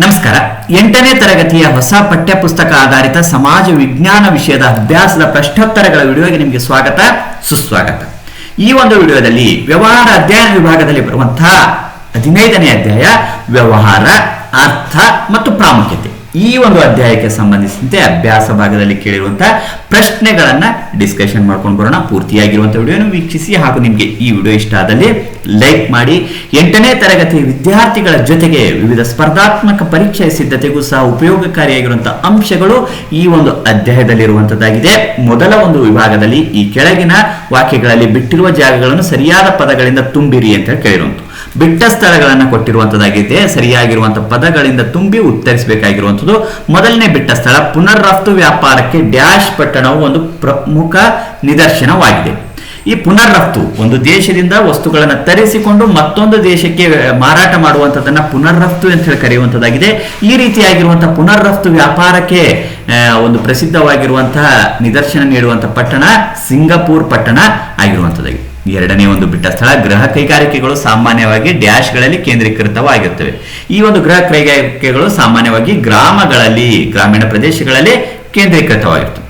ನಮಸ್ಕಾರ. 8ನೇ ತರಗತಿಯ ಹೊಸ ಪಠ್ಯಪುಸ್ತಕ ಆಧಾರಿತ ಸಮಾಜ ವಿಜ್ಞಾನ ವಿಷಯದ ಅಭ್ಯಾಸದ ಪ್ರಶ್ನೋತ್ತರಗಳ ವಿಡಿಯೋಗೆ ನಿಮಗೆ ಸ್ವಾಗತ ಸುಸ್ವಾಗತ. ಈ ಒಂದು ವಿಡಿಯೋದಲ್ಲಿ ವ್ಯವಹಾರ ಅಧ್ಯಯನ ವಿಭಾಗದಲ್ಲಿ ಬರುವಂತಹ 15ನೇ ಅಧ್ಯಾಯ ವ್ಯವಹಾರ, ಅರ್ಥ ಮತ್ತು ಪ್ರಾಮುಖ್ಯತೆ, ಈ ಒಂದು ಅಧ್ಯಾಯಕ್ಕೆ ಸಂಬಂಧಿಸಿದಂತೆ ಅಭ್ಯಾಸ ಭಾಗದಲ್ಲಿ ಕೇಳಿರುವಂತಹ ಪ್ರಶ್ನೆಗಳನ್ನ ಡಿಸ್ಕಷನ್ ಮಾಡ್ಕೊಂಡು ಬರೋಣ. ಪೂರ್ತಿಯಾಗಿರುವಂತಹ ವಿಡಿಯೋನ ವೀಕ್ಷಿಸಿ ಹಾಗೂ ನಿಮಗೆ ಈ ವಿಡಿಯೋ ಇಷ್ಟ ಆದಲ್ಲಿ ಲೈಕ್ ಮಾಡಿ. 8ನೇ ತರಗತಿ ವಿದ್ಯಾರ್ಥಿಗಳ ಜೊತೆಗೆ ವಿವಿಧ ಸ್ಪರ್ಧಾತ್ಮಕ ಪರೀಕ್ಷೆಯ ಸಿದ್ಧತೆಗೂ ಸಹ ಉಪಯೋಗಕಾರಿಯಾಗಿರುವಂತಹ ಅಂಶಗಳು ಈ ಒಂದು ಅಧ್ಯಾಯದಲ್ಲಿರುವಂತದ್ದಾಗಿದೆ. ಮೊದಲ ಒಂದು ವಿಭಾಗದಲ್ಲಿ ಈ ಕೆಳಗಿನ ವಾಕ್ಯಗಳಲ್ಲಿ ಬಿಟ್ಟಿರುವ ಜಾಗಗಳನ್ನು ಸರಿಯಾದ ಪದಗಳಿಂದ ತುಂಬಿರಿ ಅಂತ ಕೇಳಿರುವಂತ ಬಿಟ್ಟ ಸ್ಥಳಗಳನ್ನು ಕೊಟ್ಟಿರುವಂತದ್ದಾಗಿದೆ. ಸರಿಯಾಗಿರುವಂತಹ ಪದಗಳಿಂದ ತುಂಬಿ ಉತ್ತರಿಸಬೇಕಾಗಿರುವಂತದ್ದು. ಮೊದಲನೇ ಬಿಟ್ಟ ಸ್ಥಳ, ಪುನರ್ರಫ್ತು ವ್ಯಾಪಾರಕ್ಕೆ ಡ್ಯಾಶ್ ಪಟ್ಟಣವು ಒಂದು ಪ್ರಮುಖ ನಿದರ್ಶನವಾಗಿದೆ. ಈ ಪುನರ್ರಫ್ತು, ಒಂದು ದೇಶದಿಂದ ವಸ್ತುಗಳನ್ನು ತರಿಸಿಕೊಂಡು ಮತ್ತೊಂದು ದೇಶಕ್ಕೆ ಮಾರಾಟ ಮಾಡುವಂತದನ್ನ ಪುನರ್ರಫ್ತು ಅಂತ ಹೇಳಿ ಕರೆಯುವಂತದ್ದಾಗಿದೆ. ಈ ರೀತಿಯಾಗಿರುವಂತಹ ಪುನರ್ರಫ್ತು ವ್ಯಾಪಾರಕ್ಕೆ ಒಂದು ಪ್ರಸಿದ್ಧವಾಗಿರುವಂತಹ ನಿದರ್ಶನ ನೀಡುವಂತಹ ಪಟ್ಟಣ ಸಿಂಗಪೂರ್ ಪಟ್ಟಣ ಆಗಿರುವಂತದ್ದಾಗಿದೆ. ಎರಡನೇ ಒಂದು ಬಿಟ್ಟ ಸ್ಥಳ, ಗೃಹ ಕೈಗಾರಿಕೆಗಳು ಸಾಮಾನ್ಯವಾಗಿ ಡ್ಯಾಶ್ಗಳಲ್ಲಿ ಕೇಂದ್ರೀಕೃತವಾಗಿರುತ್ತವೆ. ಈ ಒಂದು ಗೃಹ ಕೈಗಾರಿಕೆಗಳು ಸಾಮಾನ್ಯವಾಗಿ ಗ್ರಾಮೀಣ ಪ್ರದೇಶಗಳಲ್ಲಿ ಕೇಂದ್ರೀಕೃತವಾಗಿರ್ತವೆ.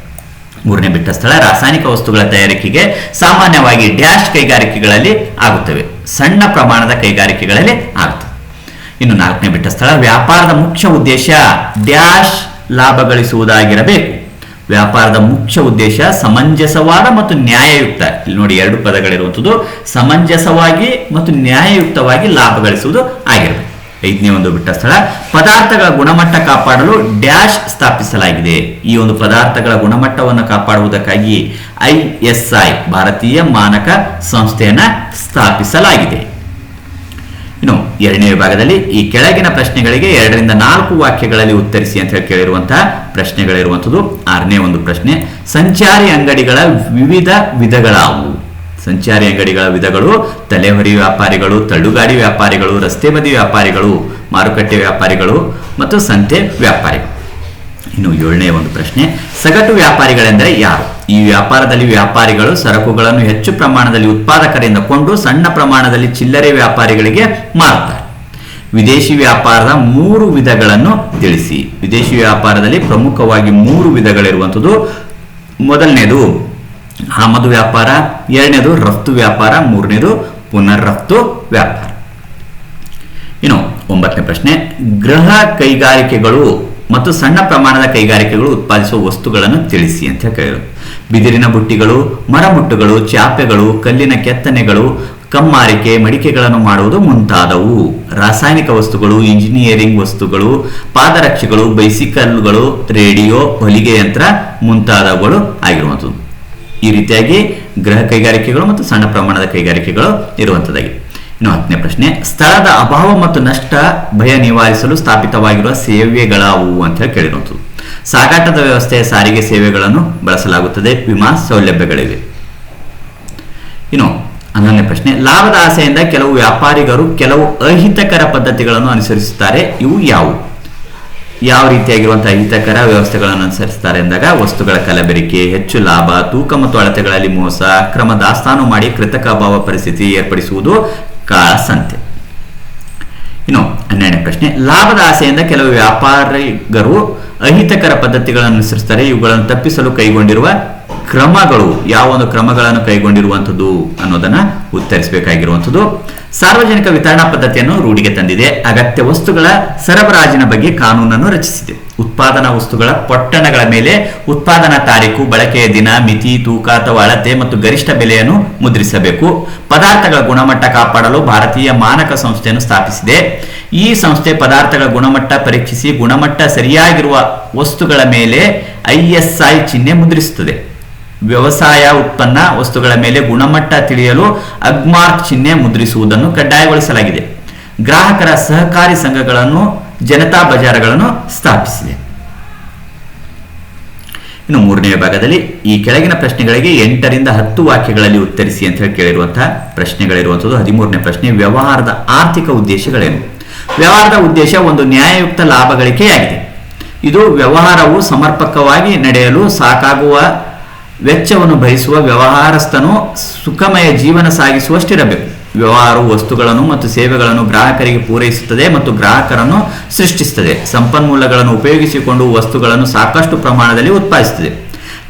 ಮೂರನೇ ಬಿಟ್ಟ ಸ್ಥಳ, ರಾಸಾಯನಿಕ ವಸ್ತುಗಳ ತಯಾರಿಕೆಗೆ ಸಾಮಾನ್ಯವಾಗಿ ಡ್ಯಾಶ್ ಕೈಗಾರಿಕೆಗಳಲ್ಲಿ ಆಗುತ್ತವೆ, ಸಣ್ಣ ಪ್ರಮಾಣದ ಕೈಗಾರಿಕೆಗಳಲ್ಲಿ ಆಗುತ್ತವೆ. ಇನ್ನು ನಾಲ್ಕನೇ ಬಿಟ್ಟ ಸ್ಥಳ, ವ್ಯಾಪಾರದ ಮುಖ್ಯ ಉದ್ದೇಶ ಡ್ಯಾಶ್ ಲಾಭ ಗಳಿಸುವುದಾಗಿರಬೇಕು. ವ್ಯಾಪಾರದ ಮುಖ್ಯ ಉದ್ದೇಶ ಸಮಂಜಸವಾದ ಮತ್ತು ನ್ಯಾಯಯುಕ್ತ, ಇಲ್ಲಿ ನೋಡಿ ಎರಡು ಪದಗಳಿರುವಂಥದ್ದು, ಸಮಂಜಸವಾಗಿ ಮತ್ತು ನ್ಯಾಯಯುಕ್ತವಾಗಿ ಲಾಭ ಗಳಿಸುವುದು ಆಗಿರಬೇಕು. ಐದನೇ ಒಂದು ಬಿಟ್ಟ ಸ್ಥಳ, ಪದಾರ್ಥಗಳ ಗುಣಮಟ್ಟ ಕಾಪಾಡಲು ಡ್ಯಾಶ್ ಸ್ಥಾಪಿಸಲಾಗಿದೆ. ಈ ಒಂದು ಪದಾರ್ಥಗಳ ಗುಣಮಟ್ಟವನ್ನು ಕಾಪಾಡುವುದಕ್ಕಾಗಿ ISI ಭಾರತೀಯ ಮಾನಕ ಸಂಸ್ಥೆಯನ್ನ ಸ್ಥಾಪಿಸಲಾಗಿದೆ. ಇನ್ನು ಎರಡನೇ ವಿಭಾಗದಲ್ಲಿ ಈ ಕೆಳಗಿನ ಪ್ರಶ್ನೆಗಳಿಗೆ 2 ರಿಂದ 4 ವಾಕ್ಯಗಳಲ್ಲಿ ಉತ್ತರಿಸಿ ಅಂತ ಹೇಳಿ ಕೇಳಿರುವಂತಹ ಪ್ರಶ್ನೆಗಳಿರುವಂಥದ್ದು. ಆರನೇ ಒಂದು ಪ್ರಶ್ನೆ, ಸಂಚಾರಿ ಅಂಗಡಿಗಳ ವಿವಿಧ ವಿಧಗಳಾವು? ಸಂಚಾರಿ ಅಂಗಡಿಗಳ ವಿಧಗಳು ತಲೆಹೊರಿ ವ್ಯಾಪಾರಿಗಳು, ತಳ್ಳುಗಾಡಿ ವ್ಯಾಪಾರಿಗಳು, ರಸ್ತೆ ಬದಿ ವ್ಯಾಪಾರಿಗಳು, ಮಾರುಕಟ್ಟೆ ವ್ಯಾಪಾರಿಗಳು ಮತ್ತು ಸಂತೆ ವ್ಯಾಪಾರಿಗಳು. ಇನ್ನು ಏಳನೇ ಒಂದು ಪ್ರಶ್ನೆ, ಸಗಟು ವ್ಯಾಪಾರಿಗಳೆಂದರೆ ಯಾರು? ಈ ವ್ಯಾಪಾರದಲ್ಲಿ ವ್ಯಾಪಾರಿಗಳು ಸರಕುಗಳನ್ನು ಹೆಚ್ಚು ಪ್ರಮಾಣದಲ್ಲಿ ಉತ್ಪಾದಕರಿಂದ ಕೊಂಡು ಸಣ್ಣ ಪ್ರಮಾಣದಲ್ಲಿ ಚಿಲ್ಲರೆ ವ್ಯಾಪಾರಿಗಳಿಗೆ ಮಾರುತ್ತಾರೆ. ವಿದೇಶಿ ವ್ಯಾಪಾರದ 3 ವಿಧಗಳನ್ನು ತಿಳಿಸಿ. ವಿದೇಶಿ ವ್ಯಾಪಾರದಲ್ಲಿ ಪ್ರಮುಖವಾಗಿ 3 ವಿಧಗಳಿರುವಂಥದ್ದು. ಮೊದಲನೇದು ಆಮದು ವ್ಯಾಪಾರ, ಎರಡನೇದು ರಫ್ತು ವ್ಯಾಪಾರ, ಮೂರನೇದು ಪುನರ್ರಫ್ತು ವ್ಯಾಪಾರ. ಇನ್ನು 9ನೇ ಪ್ರಶ್ನೆ, ಗೃಹ ಕೈಗಾರಿಕೆಗಳು ಮತ್ತು ಸಣ್ಣ ಪ್ರಮಾಣದ ಕೈಗಾರಿಕೆಗಳು ಉತ್ಪಾದಿಸುವ ವಸ್ತುಗಳನ್ನು ತಿಳಿಸಿ ಅಂತ ಕೇಳಿದರು. ಬಿದಿರಿನ ಬುಟ್ಟಿಗಳು, ಮರಮುಟ್ಟುಗಳು, ಚಾಪೆಗಳು, ಕಲ್ಲಿನ ಕೆತ್ತನೆಗಳು, ಕಮ್ಮಾರಿಕೆ, ಮಡಿಕೆಗಳನ್ನು ಮಾಡುವುದು ಮುಂತಾದವು. ರಾಸಾಯನಿಕ ವಸ್ತುಗಳು, ಇಂಜಿನಿಯರಿಂಗ್ ವಸ್ತುಗಳು, ಪಾದರಕ್ಷೆಗಳು, ಬೈಸಿಕಲ್ಗಳು, ರೇಡಿಯೋ, ಹೊಲಿಗೆ ಯಂತ್ರ ಮುಂತಾದವುಗಳು ಆಗಿರುವಂಥದ್ದು. ಈ ರೀತಿಯಾಗಿ ಗೃಹ ಕೈಗಾರಿಕೆಗಳು ಮತ್ತು ಸಣ್ಣ ಪ್ರಮಾಣದ ಕೈಗಾರಿಕೆಗಳು ಇರುವಂಥದ್ದಾಗಿದೆ. ಇನ್ನು 10ನೇ ಪ್ರಶ್ನೆ, ಸ್ಥಳದ ಅಭಾವ ಮತ್ತು ನಷ್ಟ ಭಯ ನಿವಾರಿಸಲು ಸ್ಥಾಪಿತವಾಗಿರುವ ಸೇವೆಗಳಾವು ಅಂತ ಹೇಳಿ ಕೇಳಿರುವಂಥದ್ದು. ಸಾಗಾಟದ ವ್ಯವಸ್ಥೆಯ ಸಾರಿಗೆ ಸೇವೆಗಳನ್ನು ಬಳಸಲಾಗುತ್ತದೆ, ವಿಮಾ ಸೌಲಭ್ಯಗಳಿವೆ. ಇನ್ನು 11ನೇ ಪ್ರಶ್ನೆ, ಲಾಭದ ಆಸೆಯಿಂದ ಕೆಲವು ವ್ಯಾಪಾರಿಗರು ಕೆಲವು ಅಹಿತಕರ ಪದ್ಧತಿಗಳನ್ನು ಅನುಸರಿಸುತ್ತಾರೆ, ಇವು ಯಾವುವು? ಯಾವ ರೀತಿಯಾಗಿರುವಂತಹ ಅಹಿತಕರ ವ್ಯವಸ್ಥೆಗಳನ್ನು ಅನುಸರಿಸುತ್ತಾರೆ ಎಂದಾಗ ವಸ್ತುಗಳ ಕಲಬೆರಕೆ, ಹೆಚ್ಚು ಲಾಭ, ತೂಕ ಮತ್ತು ಅಳತೆಗಳಲ್ಲಿ ಮೋಸ, ಅಕ್ರಮ ದಾಸ್ತಾನು ಮಾಡಿ ಕೃತಕ ಅಭಾವ ಪರಿಸ್ಥಿತಿ ಏರ್ಪಡಿಸುವುದು, ಕಾಳಸಂತೆ. ಇನ್ನು 12ನೇ ಪ್ರಶ್ನೆ, ಲಾಭದ ಆಸೆಯಿಂದ ಕೆಲವು ವ್ಯಾಪಾರಿಗರು ಅಹಿತಕರ ಪದ್ಧತಿಗಳನ್ನು ಅನುಸರಿಸುತ್ತಾರೆ, ಇವುಗಳನ್ನು ತಪ್ಪಿಸಲು ಕೈಗೊಂಡಿರುವ ಕ್ರಮಗಳು, ಯಾವ ಒಂದು ಕ್ರಮಗಳನ್ನು ಕೈಗೊಂಡಿರುವಂಥದ್ದು ಅನ್ನೋದನ್ನ ಉತ್ತರಿಸಬೇಕಾಗಿರುವಂಥದ್ದು. ಸಾರ್ವಜನಿಕ ವಿತರಣಾ ಪದ್ಧತಿಯನ್ನು ರೂಢಿಗೆ ತಂದಿದೆ. ಅಗತ್ಯ ವಸ್ತುಗಳ ಸರಬರಾಜಿನ ಬಗ್ಗೆ ಕಾನೂನನ್ನು ರಚಿಸಿದೆ. ಉತ್ಪಾದನಾ ವಸ್ತುಗಳ ಪೊಟ್ಟಣಗಳ ಮೇಲೆ ಉತ್ಪಾದನಾ ತಾರೀಕು, ಬಳಕೆಯ ದಿನ, ಮಿತಿ, ತೂಕ ಅಥವಾ ಅಳತೆ ಮತ್ತು ಗರಿಷ್ಠ ಬೆಲೆಯನ್ನು ಮುದ್ರಿಸಬೇಕು. ಪದಾರ್ಥಗಳ ಗುಣಮಟ್ಟ ಕಾಪಾಡಲು ಭಾರತೀಯ ಮಾನಕ ಸಂಸ್ಥೆಯನ್ನು ಸ್ಥಾಪಿಸಿದೆ. ಈ ಸಂಸ್ಥೆ ಪದಾರ್ಥಗಳ ಗುಣಮಟ್ಟ ಪರೀಕ್ಷಿಸಿ ಗುಣಮಟ್ಟ ಸರಿಯಾಗಿರುವ ವಸ್ತುಗಳ ಮೇಲೆ ISI ಚಿಹ್ನೆ ಮುದ್ರಿಸುತ್ತದೆ. ವ್ಯವಸಾಯ ಉತ್ಪನ್ನ ವಸ್ತುಗಳ ಮೇಲೆ ಗುಣಮಟ್ಟ ತಿಳಿಯಲು ಅಗ್ಮಾರ್ಕ್ ಚಿಹ್ನೆ ಮುದ್ರಿಸುವುದನ್ನು ಕಡ್ಡಾಯಗೊಳಿಸಲಾಗಿದೆ. ಗ್ರಾಹಕರ ಸಹಕಾರಿ ಸಂಘಗಳನ್ನು, ಜನತಾ ಬಜಾರ್ಗಳನ್ನು ಸ್ಥಾಪಿಸಿದೆ. ಇನ್ನು 3ನೇ ವಿಭಾಗದಲ್ಲಿ ಈ ಕೆಳಗಿನ ಪ್ರಶ್ನೆಗಳಿಗೆ 8 ರಿಂದ 10 ವಾಕ್ಯಗಳಲ್ಲಿ ಉತ್ತರಿಸಿ ಅಂತ ಹೇಳಿ ಕೇಳಿರುವಂತಹ ಪ್ರಶ್ನೆಗಳಿರುವಂಥದ್ದು. 13ನೇ ಪ್ರಶ್ನೆ, ವ್ಯವಹಾರದ ಆರ್ಥಿಕ ಉದ್ದೇಶಗಳೇನು? ವ್ಯವಹಾರದ ಉದ್ದೇಶ ಒಂದು ನ್ಯಾಯಯುಕ್ತ ಲಾಭ ಗಳಿಕೆಯಾಗಿದೆ. ಇದು ವ್ಯವಹಾರವು ಸಮರ್ಪಕವಾಗಿ ನಡೆಯಲು ಸಾಕಾಗುವ ವೆಚ್ಚವನ್ನು ಭರಿಸುವ ವ್ಯವಹಾರಸ್ಥನು ಸುಖಮಯ ಜೀವನ ಸಾಗಿಸುವಷ್ಟಿರಬೇಕು. ವ್ಯವಹಾರವು ವಸ್ತುಗಳನ್ನು ಮತ್ತು ಸೇವೆಗಳನ್ನು ಗ್ರಾಹಕರಿಗೆ ಪೂರೈಸುತ್ತದೆ ಮತ್ತು ಗ್ರಾಹಕರನ್ನು ಸೃಷ್ಟಿಸುತ್ತದೆ. ಸಂಪನ್ಮೂಲಗಳನ್ನು ಉಪಯೋಗಿಸಿಕೊಂಡು ವಸ್ತುಗಳನ್ನು ಸಾಕಷ್ಟು ಪ್ರಮಾಣದಲ್ಲಿ ಉತ್ಪಾದಿಸುತ್ತದೆ.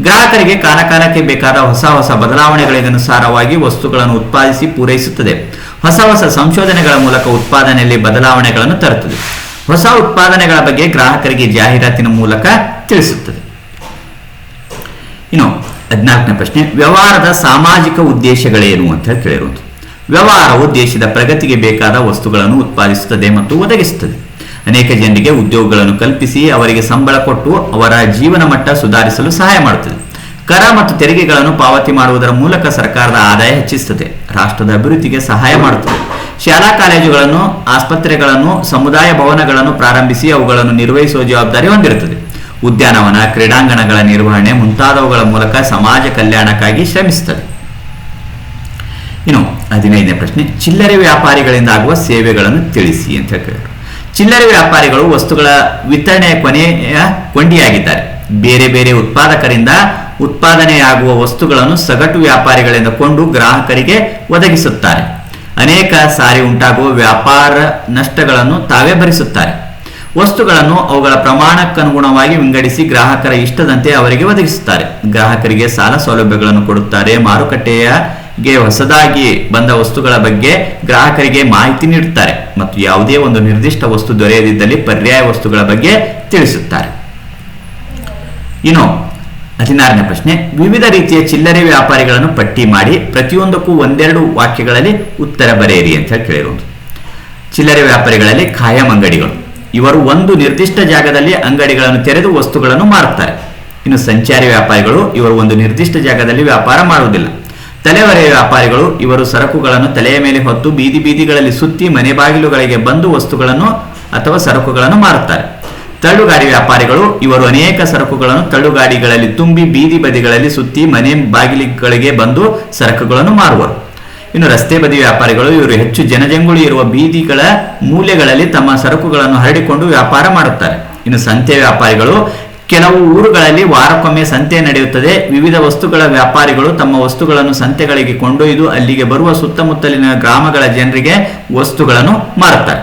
ಗ್ರಾಹಕರಿಗೆ ಕಾಲಕಾಲಕ್ಕೆ ಬೇಕಾದ ಹೊಸ ಹೊಸ ಬದಲಾವಣೆಗಳಿಗನುಸಾರವಾಗಿ ವಸ್ತುಗಳನ್ನು ಉತ್ಪಾದಿಸಿ ಪೂರೈಸುತ್ತದೆ. ಹೊಸ ಹೊಸ ಸಂಶೋಧನೆಗಳ ಮೂಲಕ ಉತ್ಪಾದನೆಯಲ್ಲಿ ಬದಲಾವಣೆಗಳನ್ನು ತರುತ್ತದೆ. ಹೊಸ ಉತ್ಪಾದನೆಗಳ ಬಗ್ಗೆ ಗ್ರಾಹಕರಿಗೆ ಜಾಹೀರಾತಿನ ಮೂಲಕ ತಿಳಿಸುತ್ತದೆ. ಇನ್ನು 14ನೇ ಪ್ರಶ್ನೆ, ವ್ಯವಹಾರದ ಸಾಮಾಜಿಕ ಉದ್ದೇಶಗಳೇನು ಅಂತ ಹೇಳಿ ಕೇಳಿರುವುದು. ವ್ಯವಹಾರವು ದೇಶದ ಪ್ರಗತಿಗೆ ಬೇಕಾದ ವಸ್ತುಗಳನ್ನು ಉತ್ಪಾದಿಸುತ್ತದೆ ಮತ್ತು ಒದಗಿಸುತ್ತದೆ. ಅನೇಕ ಜನರಿಗೆ ಉದ್ಯೋಗಗಳನ್ನು ಕಲ್ಪಿಸಿ ಅವರಿಗೆ ಸಂಬಳ ಕೊಟ್ಟು ಅವರ ಜೀವನ ಮಟ್ಟ ಸುಧಾರಿಸಲು ಸಹಾಯ ಮಾಡುತ್ತದೆ. ಕರ ಮತ್ತು ತೆರಿಗೆಗಳನ್ನು ಪಾವತಿ ಮಾಡುವುದರ ಮೂಲಕ ಸರ್ಕಾರದ ಆದಾಯ ಹೆಚ್ಚಿಸುತ್ತದೆ. ರಾಷ್ಟ್ರದ ಅಭಿವೃದ್ಧಿಗೆ ಸಹಾಯ ಮಾಡುತ್ತದೆ. ಶಾಲಾ ಕಾಲೇಜುಗಳನ್ನು, ಆಸ್ಪತ್ರೆಗಳನ್ನು, ಸಮುದಾಯ ಭವನಗಳನ್ನು ಪ್ರಾರಂಭಿಸಿ ಅವುಗಳನ್ನು ನಿರ್ವಹಿಸುವ ಜವಾಬ್ದಾರಿ ಹೊಂದಿರುತ್ತದೆ. ಉದ್ಯಾನವನ, ಕ್ರೀಡಾಂಗಣಗಳ ನಿರ್ವಹಣೆ ಮುಂತಾದವುಗಳ ಮೂಲಕ ಸಮಾಜ ಕಲ್ಯಾಣಕ್ಕಾಗಿ ಶ್ರಮಿಸುತ್ತದೆ. ಇನ್ನು 15ನೇ ಪ್ರಶ್ನೆ, ಚಿಲ್ಲರೆ ವ್ಯಾಪಾರಿಗಳಿಂದ ಆಗುವ ಸೇವೆಗಳನ್ನು ತಿಳಿಸಿ ಅಂತ ಹೇಳಿದರು. ಚಿಲ್ಲರೆ ವ್ಯಾಪಾರಿಗಳು ವಸ್ತುಗಳ ವಿತರಣೆಯ ಕೊನೆಯ ಕೊಂಡಿಯಾಗಿದ್ದಾರೆ. ಬೇರೆ ಬೇರೆ ಉತ್ಪಾದಕರಿಂದ ಉತ್ಪಾದನೆಯಾಗುವ ವಸ್ತುಗಳನ್ನು ಸಗಟು ವ್ಯಾಪಾರಿಗಳಿಂದ ಕೊಂಡು ಗ್ರಾಹಕರಿಗೆ ಒದಗಿಸುತ್ತಾರೆ. ಅನೇಕ ಸಾರಿ ಉಂಟಾಗುವ ವ್ಯಾಪಾರ ನಷ್ಟಗಳನ್ನು ತಾವೇ ಭರಿಸುತ್ತಾರೆ. ವಸ್ತುಗಳನ್ನು ಅವುಗಳ ಪ್ರಮಾಣಕ್ಕನುಗುಣವಾಗಿ ವಿಂಗಡಿಸಿ ಗ್ರಾಹಕರ ಇಷ್ಟದಂತೆ ಅವರಿಗೆ ಒದಗಿಸುತ್ತಾರೆ. ಗ್ರಾಹಕರಿಗೆ ಸಾಲ ಸೌಲಭ್ಯಗಳನ್ನು ಕೊಡುತ್ತಾರೆ. ಮಾರುಕಟ್ಟೆಗೆ ಹೊಸದಾಗಿ ಬಂದ ವಸ್ತುಗಳ ಬಗ್ಗೆ ಗ್ರಾಹಕರಿಗೆ ಮಾಹಿತಿ ನೀಡುತ್ತಾರೆ ಮತ್ತು ಯಾವುದೇ ಒಂದು ನಿರ್ದಿಷ್ಟ ವಸ್ತು ದೊರೆಯದಿದ್ದಲ್ಲಿ ಪರ್ಯಾಯ ವಸ್ತುಗಳ ಬಗ್ಗೆ ತಿಳಿಸುತ್ತಾರೆ. ಇನ್ನು 16ನೇ ಪ್ರಶ್ನೆ, ವಿವಿಧ ರೀತಿಯ ಚಿಲ್ಲರೆ ವ್ಯಾಪಾರಿಗಳನ್ನು ಪಟ್ಟಿ ಮಾಡಿ ಪ್ರತಿಯೊಂದಕ್ಕೂ ಒಂದೆರಡು ವಾಕ್ಯಗಳಲ್ಲಿ ಉತ್ತರ ಬರೆಯಿರಿ ಅಂತ ಹೇಳಿ ಕೇಳಿರುವುದು. ಚಿಲ್ಲರೆ ವ್ಯಾಪಾರಿಗಳಲ್ಲಿ ಖಾಯಂ ಅಂಗಡಿಗಳು. ಇವರು ಒಂದು ನಿರ್ದಿಷ್ಟ ಜಾಗದಲ್ಲಿ ಅಂಗಡಿಗಳನ್ನು ತೆರೆದು ವಸ್ತುಗಳನ್ನು ಮಾರುತ್ತಾರೆ. ಇನ್ನು ಸಂಚಾರಿ ವ್ಯಾಪಾರಿಗಳು, ಇವರು ಒಂದು ನಿರ್ದಿಷ್ಟ ಜಾಗದಲ್ಲಿ ವ್ಯಾಪಾರ ಮಾಡುವುದಿಲ್ಲ. ತಲೆವರೆಯ ವ್ಯಾಪಾರಿಗಳು, ಇವರು ಸರಕುಗಳನ್ನು ತಲೆಯ ಮೇಲೆ ಹೊತ್ತು ಬೀದಿ ಬೀದಿಗಳಲ್ಲಿ ಸುತ್ತಿ ಮನೆ ಬಾಗಿಲುಗಳಿಗೆ ಬಂದು ವಸ್ತುಗಳನ್ನು ಅಥವಾ ಸರಕುಗಳನ್ನು ಮಾರುತ್ತಾರೆ. ತಳ್ಳುಗಾಡಿ ವ್ಯಾಪಾರಿಗಳು, ಇವರು ಅನೇಕ ಸರಕುಗಳನ್ನು ತಳ್ಳುಗಾಡಿಗಳಲ್ಲಿ ತುಂಬಿ ಬೀದಿ ಬದಿಗಳಲ್ಲಿ ಸುತ್ತಿ ಮನೆ ಬಾಗಿಲುಗಳಿಗೆ ಬಂದು ಸರಕುಗಳನ್ನು ಮಾರುವರು. ಇನ್ನು ರಸ್ತೆ ಬದಿ ವ್ಯಾಪಾರಿಗಳು, ಇವರು ಹೆಚ್ಚು ಜನಜಂಗುಳಿ ಇರುವ ಬೀದಿಗಳ ಮೂಲೆಗಳಲ್ಲಿ ತಮ್ಮ ಸರಕುಗಳನ್ನು ಹರಡಿಕೊಂಡು ವ್ಯಾಪಾರ ಮಾಡುತ್ತಾರೆ. ಇನ್ನು ಸಂತೆ ವ್ಯಾಪಾರಿಗಳು, ಕೆಲವು ಊರುಗಳಲ್ಲಿ ವಾರಕ್ಕೊಮ್ಮೆ ಸಂತೆ ನಡೆಯುತ್ತದೆ. ವಿವಿಧ ವಸ್ತುಗಳ ವ್ಯಾಪಾರಿಗಳು ತಮ್ಮ ವಸ್ತುಗಳನ್ನು ಸಂತೆಗಳಿಗೆ ಕೊಂಡೊಯ್ದು ಅಲ್ಲಿಗೆ ಬರುವ ಸುತ್ತಮುತ್ತಲಿನ ಗ್ರಾಮಗಳ ಜನರಿಗೆ ವಸ್ತುಗಳನ್ನು ಮಾರುತ್ತಾರೆ.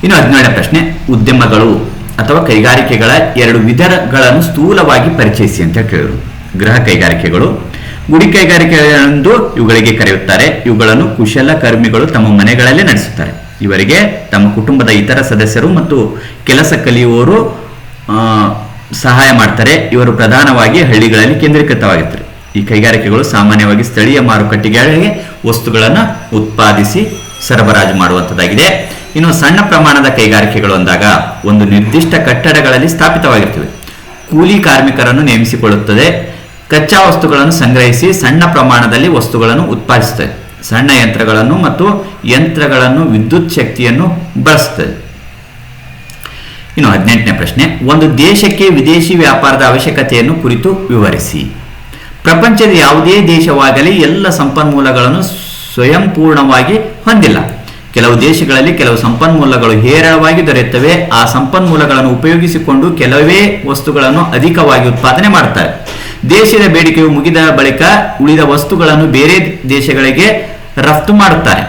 ಇನ್ನು 17ನೇ ಪ್ರಶ್ನೆ, ಉದ್ಯಮಗಳು ಅಥವಾ ಕೈಗಾರಿಕೆಗಳ ಎರಡು ವಿಧಗಳನ್ನು ಸ್ಥೂಲವಾಗಿ ಪರಿಚಯಿಸಿ ಅಂತ ಕೇಳಿದರು. ಗೃಹ ಕೈಗಾರಿಕೆಗಳು, ಗುಡಿ ಕೈಗಾರಿಕೆಗಳೆಂದು ಇವುಗಳಿಗೆ ಕರೆಯುತ್ತಾರೆ. ಇವುಗಳನ್ನು ಕುಶಲಕರ್ಮಿಗಳು ತಮ್ಮ ಮನೆಗಳಲ್ಲೇ ನಡೆಸುತ್ತಾರೆ. ಇವರಿಗೆ ತಮ್ಮ ಕುಟುಂಬದ ಇತರ ಸದಸ್ಯರು ಮತ್ತು ಕೆಲಸ ಕಲಿಯುವವರು ಸಹಾಯ ಮಾಡ್ತಾರೆ. ಇವರು ಪ್ರಧಾನವಾಗಿ ಹಳ್ಳಿಗಳಲ್ಲಿ ಕೇಂದ್ರೀಕೃತವಾಗಿರ್ತಾರೆ. ಈ ಕೈಗಾರಿಕೆಗಳು ಸಾಮಾನ್ಯವಾಗಿ ಸ್ಥಳೀಯ ಮಾರುಕಟ್ಟೆಗಳಿಗೆ ವಸ್ತುಗಳನ್ನು ಉತ್ಪಾದಿಸಿ ಸರಬರಾಜು ಮಾಡುವಂಥದ್ದಾಗಿದೆ. ಇನ್ನು ಸಣ್ಣ ಪ್ರಮಾಣದ ಕೈಗಾರಿಕೆಗಳು ಅಂದಾಗ ಒಂದು ನಿರ್ದಿಷ್ಟ ಕಟ್ಟಡಗಳಲ್ಲಿ ಸ್ಥಾಪಿತವಾಗಿರ್ತವೆ. ಕೂಲಿ ಕಾರ್ಮಿಕರನ್ನು ನೇಮಿಸಿಕೊಳ್ಳುತ್ತದೆ. ಕಚ್ಚಾ ವಸ್ತುಗಳನ್ನು ಸಂಗ್ರಹಿಸಿ ಸಣ್ಣ ಪ್ರಮಾಣದಲ್ಲಿ ವಸ್ತುಗಳನ್ನು ಉತ್ಪಾದಿಸುತ್ತದೆ. ಸಣ್ಣ ಯಂತ್ರಗಳನ್ನು ಮತ್ತು ಯಂತ್ರಗಳನ್ನು ವಿದ್ಯುತ್ ಶಕ್ತಿಯನ್ನು ಬಳಸುತ್ತದೆ. ಇನ್ನು 18ನೇ ಪ್ರಶ್ನೆ, ಒಂದು ದೇಶಕ್ಕೆ ವಿದೇಶಿ ವ್ಯಾಪಾರದ ಅವಶ್ಯಕತೆಯನ್ನು ಕುರಿತು ವಿವರಿಸಿ. ಪ್ರಪಂಚದ ಯಾವುದೇ ದೇಶವಾಗಲಿ ಎಲ್ಲ ಸಂಪನ್ಮೂಲಗಳನ್ನು ಸ್ವಯಂಪೂರ್ಣವಾಗಿ ಹೊಂದಿಲ್ಲ. ಕೆಲವು ದೇಶಗಳಲ್ಲಿ ಕೆಲವು ಸಂಪನ್ಮೂಲಗಳು ಹೇರಳವಾಗಿ ದೊರೆಯುತ್ತವೆ. ಆ ಸಂಪನ್ಮೂಲಗಳನ್ನು ಉಪಯೋಗಿಸಿಕೊಂಡು ಕೆಲವೇ ವಸ್ತುಗಳನ್ನು ಅಧಿಕವಾಗಿ ಉತ್ಪಾದನೆ ಮಾಡುತ್ತಾರೆ. ದೇಶದ ಬೇಡಿಕೆಯು ಮುಗಿದ ಬಳಿಕ ಉಳಿದ ವಸ್ತುಗಳನ್ನು ಬೇರೆ ದೇಶಗಳಿಗೆ ರಫ್ತು ಮಾಡುತ್ತಾರೆ.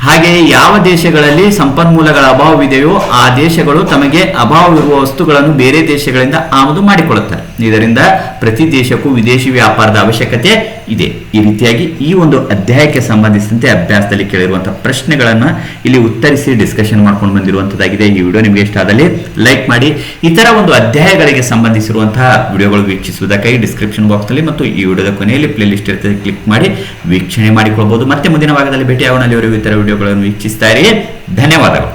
ಹಾಗೆಯೇ ಯಾವ ದೇಶಗಳಲ್ಲಿ ಸಂಪನ್ಮೂಲಗಳ ಅಭಾವವಿದೆಯೋ ಆ ದೇಶಗಳು ತಮಗೆ ಅಭಾವವಿರುವ ವಸ್ತುಗಳನ್ನು ಬೇರೆ ದೇಶಗಳಿಂದ ಆಮದು ಮಾಡಿಕೊಳ್ಳುತ್ತಾರೆ. ಇದರಿಂದ ಪ್ರತಿ ದೇಶಕ್ಕೂ ವಿದೇಶಿ ವ್ಯಾಪಾರದ ಅವಶ್ಯಕತೆ ಇದೆ. ಈ ರೀತಿಯಾಗಿ ಈ ಒಂದು ಅಧ್ಯಾಯಕ್ಕೆ ಸಂಬಂಧಿಸಿದಂತೆ ಅಭ್ಯಾಸದಲ್ಲಿ ಕೇಳಿರುವಂತಹ ಪ್ರಶ್ನೆಗಳನ್ನು ಇಲ್ಲಿ ಉತ್ತರಿಸಿ ಡಿಸ್ಕಷನ್ ಮಾಡ್ಕೊಂಡು ಬಂದಿರುವಂತದ್ದಾಗಿದೆ. ಈ ವಿಡಿಯೋ ನಿಮಗೆ ಇಷ್ಟ ಆದಲ್ಲಿ ಲೈಕ್ ಮಾಡಿ. ಇತರ ಒಂದು ಅಧ್ಯಾಯಗಳಿಗೆ ಸಂಬಂಧಿಸಿರುವಂತಹ ವಿಡಿಯೋಗಳು ವೀಕ್ಷಿಸುವುದಕ್ಕಾಗಿ ಡಿಸ್ಕ್ರಿಪ್ಷನ್ ಬಾಕ್ಸ್ ನಲ್ಲಿ ಮತ್ತು ಈ ವಿಡಿಯೋದ ಕೊನೆಯಲ್ಲಿ ಪ್ಲೇ ಲಿಸ್ಟ್ ಇರ್ತದೆ, ಕ್ಲಿಕ್ ಮಾಡಿ ವೀಕ್ಷಣೆ ಮಾಡಿಕೊಳ್ಳಬಹುದು. ಮತ್ತೆ ಮುಂದಿನ ಭಾಗದಲ್ಲಿ ಭೇಟಿಯಾಗೋಣ. ಅಲ್ಲಿವರೆಗೂ ಇತರ ವಿಡಿಯೋಗಳನ್ನು ವೀಕ್ಷಿಸ್ತಾ ಇರಿ. ಧನ್ಯವಾದಗಳು.